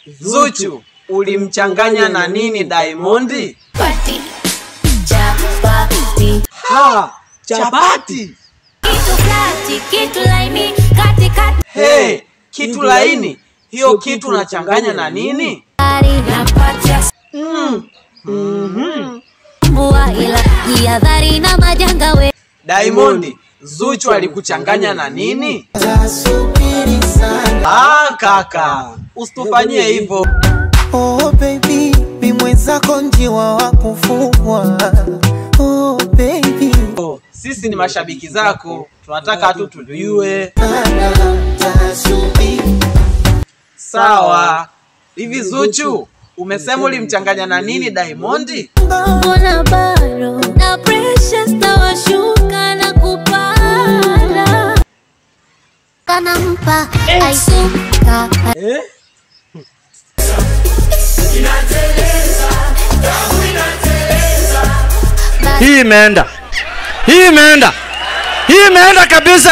Zuchu, ulimchanganya na nini Diamond? Chapati. Chapati. Kitu laini katikati. Hey, kitu laini. Hiyo kitu unachanganya na nini? Jihadhari na majanga we. Diamond, Zuchu alikuchanganya na nini? Kaka, usitufanyie hivyo. Oh baby, mimi mwenzako njiwa wa kufugwa. Oh baby, Sisi ni mashabiki zako, tunataka tu tujue. Sawa. Hivi Zuchu, umesema ulimchanganya na nini Diamond? Mbona bado na pressure stawashuka na kupanda. Kanampa aisuka. Hii imeenda kabisa.